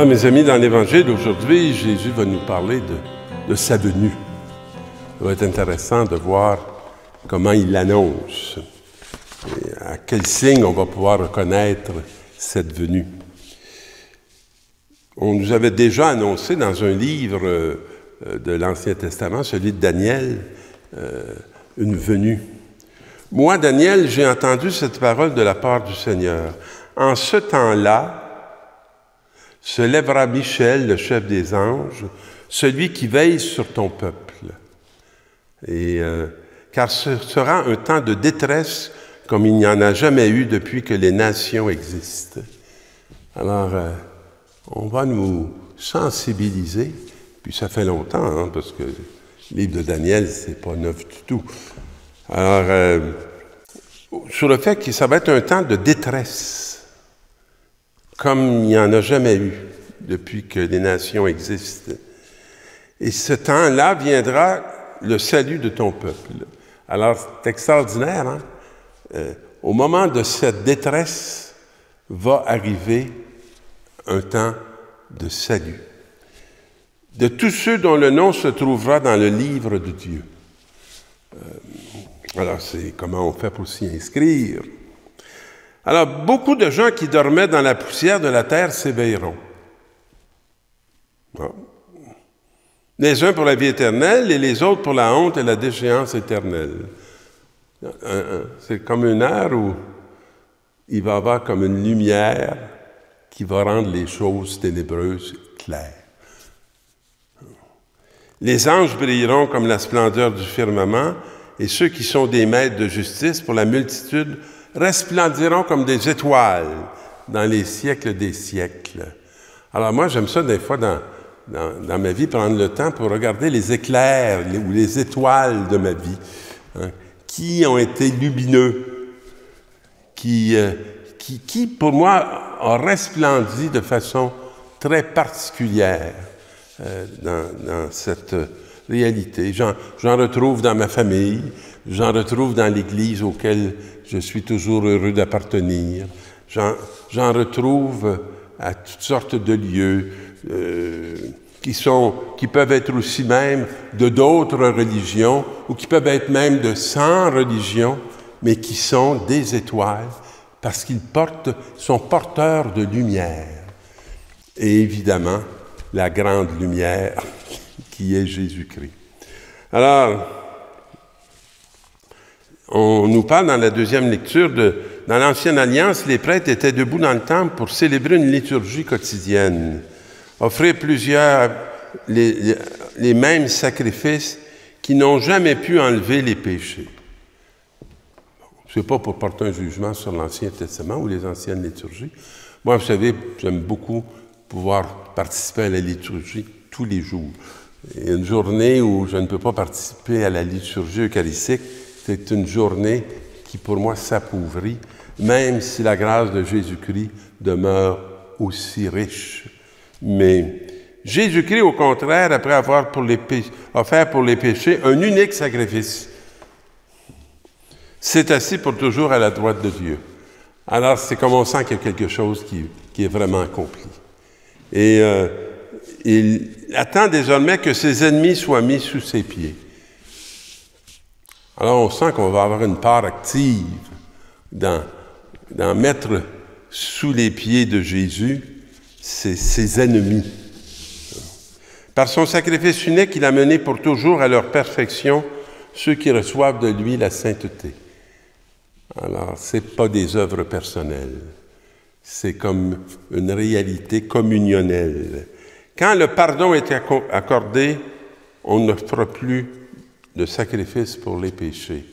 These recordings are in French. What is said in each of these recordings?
Alors, mes amis, dans l'Évangile d'aujourd'hui, Jésus va nous parler de sa venue. Ça va être intéressant de voir comment il l'annonce et à quel signe on va pouvoir reconnaître cette venue. On nous avait déjà annoncé dans un livre de l'Ancien Testament, celui de Daniel, une venue. Moi, Daniel, j'ai entendu cette parole de la part du Seigneur. En ce temps-là, se lèvera Michel, le chef des anges, celui qui veille sur ton peuple. Car ce sera un temps de détresse comme il n'y en a jamais eu depuis que les nations existent. Alors, on va nous sensibiliser, puis ça fait longtemps, parce que le livre de Daniel, c'est pas neuf du tout. Alors, sur le fait que ça va être un temps de détresse, comme il n'y en a jamais eu depuis que les nations existent. Et ce temps-là viendra le salut de ton peuple. Alors, c'est extraordinaire, hein? Au moment de cette détresse, va arriver un temps de salut. De tous ceux dont le nom se trouvera dans le livre de Dieu. Alors, c'est comment on fait pour s'y inscrire. Alors, beaucoup de gens qui dormaient dans la poussière de la terre s'éveilleront. Bon. Les uns pour la vie éternelle et les autres pour la honte et la déchéance éternelle. C'est comme une heure où il va y avoir comme une lumière qui va rendre les choses ténébreuses claires. Les anges brilleront comme la splendeur du firmament, et ceux qui sont des maîtres de justice pour la multitude resplendiront comme des étoiles dans les siècles des siècles. Alors moi, j'aime ça des fois dans ma vie, prendre le temps pour regarder les éclairs ou les étoiles de ma vie, hein, qui ont été lumineux, qui, pour moi, ont resplendi de façon très particulière dans cette réalité. J'en retrouve dans ma famille, j'en retrouve dans l'Église auquel je suis toujours heureux d'appartenir. J'en retrouve à toutes sortes de lieux qui peuvent être aussi même de d'autres religions ou qui peuvent être même de 100 religions, mais qui sont des étoiles parce qu'ils sont porteurs de lumière. Et évidemment, la grande lumière qui est Jésus-Christ. Alors, on nous parle dans la deuxième lecture dans l'Ancienne Alliance, les prêtres étaient debout dans le temple pour célébrer une liturgie quotidienne, offrir les mêmes sacrifices qui n'ont jamais pu enlever les péchés. Ce n'est pas pour porter un jugement sur l'Ancien Testament ou les anciennes liturgies. Moi, vous savez, j'aime beaucoup pouvoir participer à la liturgie tous les jours. Il y a une journée où je ne peux pas participer à la liturgie eucharistique, c'est une journée qui, pour moi, s'appauvrit, même si la grâce de Jésus-Christ demeure aussi riche. Mais Jésus-Christ, au contraire, après avoir offert pour les péchés un unique sacrifice, s'est assis pour toujours à la droite de Dieu. Alors, c'est comme on sent qu'il y a quelque chose qui est vraiment accompli. Et il attend désormais que ses ennemis soient mis sous ses pieds. Alors, on sent qu'on va avoir une part active dans mettre sous les pieds de Jésus ses ennemis. Par son sacrifice unique, il a mené pour toujours à leur perfection ceux qui reçoivent de lui la sainteté. Alors, ce n'est pas des œuvres personnelles. C'est comme une réalité communionnelle. Quand le pardon est accordé, on ne fera plus de sacrifice pour les péchés.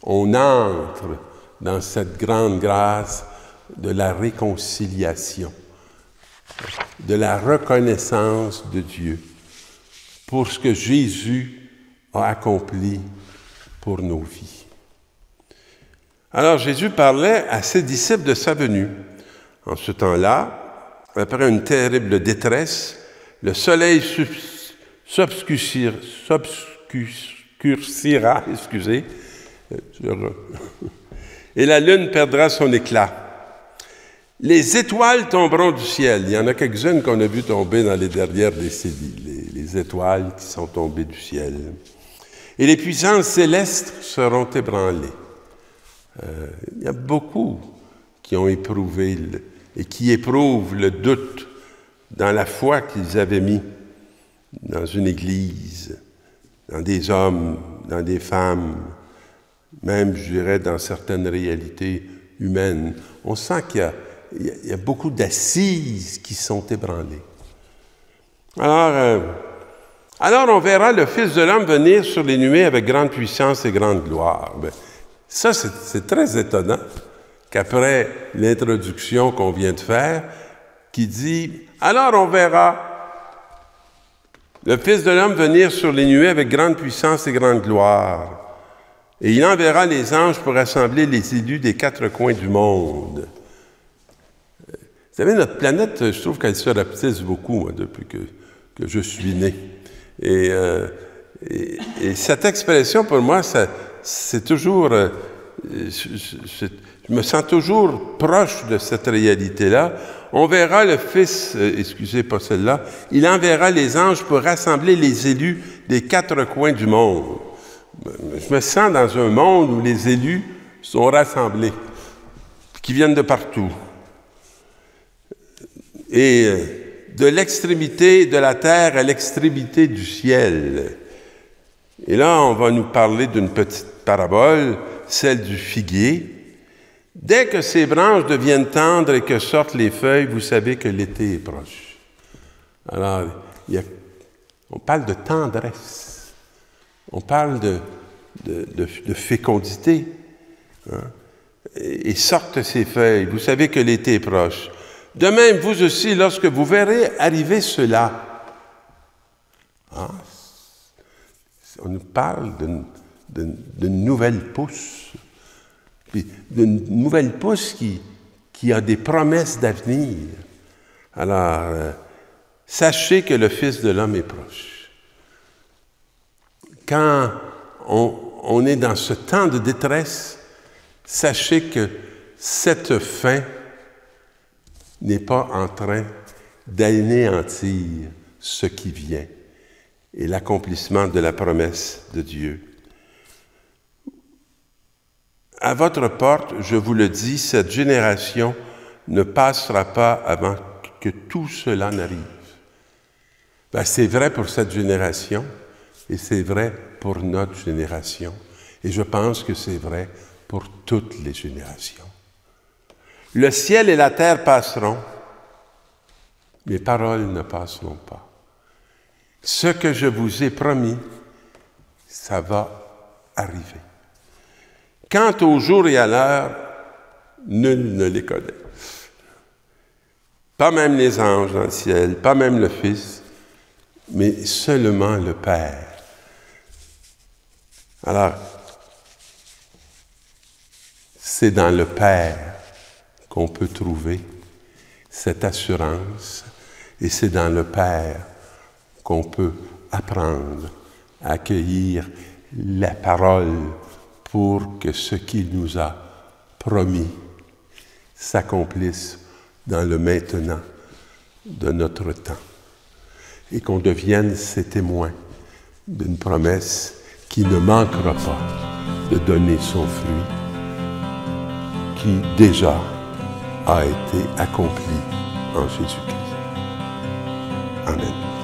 On entre dans cette grande grâce de la réconciliation, de la reconnaissance de Dieu pour ce que Jésus a accompli pour nos vies. Alors Jésus parlait à ses disciples de sa venue. En ce temps-là, après une terrible détresse, le soleil s'obscurcira, et la lune perdra son éclat. Les étoiles tomberont du ciel. Il y en a quelques-unes qu'on a vu tomber dans les dernières décennies, les étoiles qui sont tombées du ciel. Et les puissances célestes seront ébranlées. Il y a beaucoup qui ont éprouvé et qui éprouvent le doute dans la foi qu'ils avaient mis dans une église, dans des hommes, dans des femmes, même, je dirais, dans certaines réalités humaines. On sent qu'il y a beaucoup d'assises qui sont ébranlées. Alors on verra le Fils de l'homme venir sur les nuées avec grande puissance et grande gloire. Bien, ça, c'est très étonnant qu'après l'introduction qu'on vient de faire, qui dit « Alors on verra le Fils de l'homme venir sur les nuées avec grande puissance et grande gloire. Et il enverra les anges pour rassembler les élus des quatre coins du monde. » Vous savez, notre planète, je trouve qu'elle se rapetisse beaucoup, moi, depuis que je suis né. Et cette expression, pour moi, c'est toujours... je me sens toujours proche de cette réalité-là. On verra le Fils, excusez pas celle-là, il enverra les anges pour rassembler les élus des quatre coins du monde. Je me sens dans un monde où les élus sont rassemblés, qui viennent de partout. Et de l'extrémité de la terre à l'extrémité du ciel. Et là, on va nous parler d'une petite parabole, celle du figuier. Dès que ses branches deviennent tendres et que sortent les feuilles, vous savez que l'été est proche. Alors, on parle de tendresse. On parle de fécondité. Hein? Et sortent ses feuilles, vous savez que l'été est proche. De même, vous aussi, lorsque vous verrez arriver cela, hein, on nous parle d'une nouvelle pousse, d'une nouvelle pousse qui a des promesses d'avenir. Alors, sachez que le Fils de l'homme est proche. Quand on est dans ce temps de détresse, sachez que cette fin n'est pas en train d'anéantir ce qui vient et l'accomplissement de la promesse de Dieu. À votre porte, je vous le dis, cette génération ne passera pas avant que tout cela n'arrive. Ben, c'est vrai pour cette génération et c'est vrai pour notre génération. Et je pense que c'est vrai pour toutes les générations. Le ciel et la terre passeront, mes paroles ne passeront pas. Ce que je vous ai promis, ça va arriver. Quant au jour et à l'heure, nul ne les connaît. Pas même les anges dans le ciel, pas même le Fils, mais seulement le Père. Alors, c'est dans le Père qu'on peut trouver cette assurance, et c'est dans le Père qu'on peut apprendre à accueillir la parole pour que ce qu'il nous a promis s'accomplisse dans le maintenant de notre temps, et qu'on devienne ses témoins d'une promesse qui ne manquera pas de donner son fruit, qui déjà a été accompli en Jésus-Christ. Amen.